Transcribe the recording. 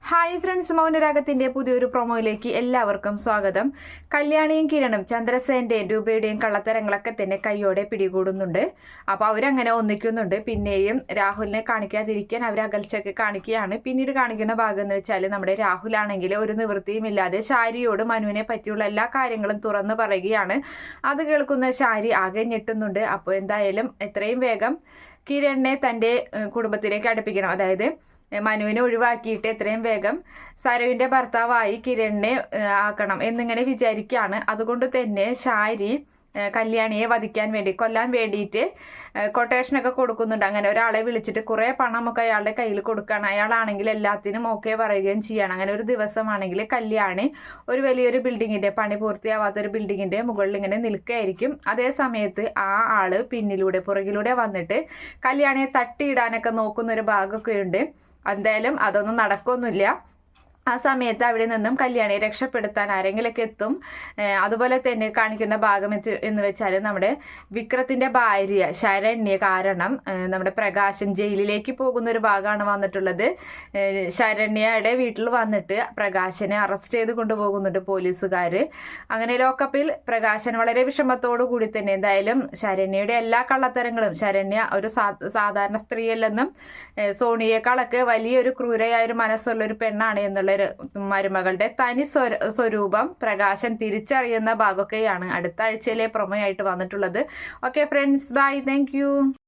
Hi friends, മൗനരാഗത്തിന്റെ പുതിയൊരു പ്രൊമോയിലേക്ക് എല്ലാവർക്കും സ്വാഗതം. കല്യാണിയും കിരണും ചന്ദ്രസേന്റെയും രൂപയുടെയും കള്ളത്തരങ്ങളൊക്കെ തന്നെ കൈയോടെ പിടികൂടുന്നുണ്ട്. അപ്പൊ അവരങ്ങനെ ഒന്നിക്കുന്നുണ്ട്. പിന്നെയും രാഹുലിനെ കാണിക്കാതിരിക്കാൻ അവർ അകൽച്ചയൊക്കെ കാണിക്കുകയാണ്. പിന്നീട് കാണിക്കുന്ന ഭാഗം എന്ന് വെച്ചാൽ നമ്മുടെ രാഹുലാണെങ്കിൽ ഒരു നിവൃത്തിയും ഇല്ലാതെ ഷാരിയോട് മനുവിനെ പറ്റിയുള്ള എല്ലാ കാര്യങ്ങളും തുറന്നു പറയുകയാണ്. അത് കേൾക്കുന്ന ഷാരി ആകെ ഞെട്ടുന്നുണ്ട്. അപ്പോൾ എന്തായാലും എത്രയും വേഗം കിരണിനെ തന്റെ കുടുംബത്തിലേക്ക് അടുപ്പിക്കണം, അതായത് മനുവിനെ ഒഴിവാക്കിയിട്ട് എത്രയും വേഗം സരുവിന്റെ ഭർത്താവായി കിരണിനെ ആക്കണം എന്നിങ്ങനെ വിചാരിക്കുകയാണ്. അതുകൊണ്ട് തന്നെ ഷാരി കല്യാണിയെ കൊല്ലാൻ വേണ്ടിയിട്ട് കൊട്ടേഷനൊക്കെ കൊടുക്കുന്നുണ്ട്. അങ്ങനെ ഒരാളെ വിളിച്ചിട്ട് കുറെ പണമൊക്കെ അയാളുടെ കയ്യിൽ കൊടുക്കുകയാണ്. അയാളാണെങ്കിൽ എല്ലാത്തിനും ഓക്കെ പറയുകയും ചെയ്യാണ്. അങ്ങനെ ഒരു ദിവസമാണെങ്കിൽ കല്യാണി ഒരു വലിയൊരു ബിൽഡിങ്ങിന്റെ പണി പൂർത്തിയാവാത്തൊരു ബിൽഡിങ്ങിന്റെ മുകളിൽ ഇങ്ങനെ നിൽക്കുകയായിരിക്കും. അതേ സമയത്ത് ആ ആള് പുറകിലൂടെ വന്നിട്ട് കല്യാണിയെ തട്ടിയിടാനൊക്കെ നോക്കുന്ന ഒരു ഭാഗമൊക്കെ ഉണ്ട്. എന്തായാലും അതൊന്നും നടക്കൊന്നുമില്ല. ആ സമയത്ത് അവിടെ നിന്നും കല്യാണിയെ രക്ഷപ്പെടുത്താൻ ആരെങ്കിലൊക്കെ എത്തും. അതുപോലെ തന്നെ കാണിക്കുന്ന ഭാഗം എന്ന് വെച്ചാൽ നമ്മുടെ വിക്രത്തിന്റെ ഭാര്യ ശരണ്യ കാരണം നമ്മുടെ പ്രകാശൻ ജയിലിലേക്ക് പോകുന്ന ഒരു ഭാഗമാണ് വന്നിട്ടുള്ളത്. ശരണ്യയുടെ വീട്ടിൽ വന്നിട്ട് പ്രകാശനെ അറസ്റ്റ് ചെയ്ത് കൊണ്ടുപോകുന്നുണ്ട് പോലീസുകാര്. അങ്ങനെ ലോക്കപ്പിൽ പ്രകാശൻ വളരെ വിഷമത്തോടു കൂടി തന്നെ എന്തായാലും ശരണ്യയുടെ എല്ലാ കള്ളത്തരങ്ങളും, ശരണ്യ ഒരു സാധാരണ സ്ത്രീയല്ലെന്നും സോണിയേക്കാളൊക്കെ വലിയൊരു ക്രൂരയായ ഒരു മനസ്സുള്ള ഒരു പെണ്ണാണ് എന്നുള്ള മരുമകളുടെ തനി സ്വരൂപം പ്രകാശൻ തിരിച്ചറിയുന്ന ഭാഗമൊക്കെയാണ് അടുത്ത ആഴ്ചയിലെ പ്രൊമോ ആയിട്ട് വന്നിട്ടുള്ളത്. Okay friends, bye, thank U.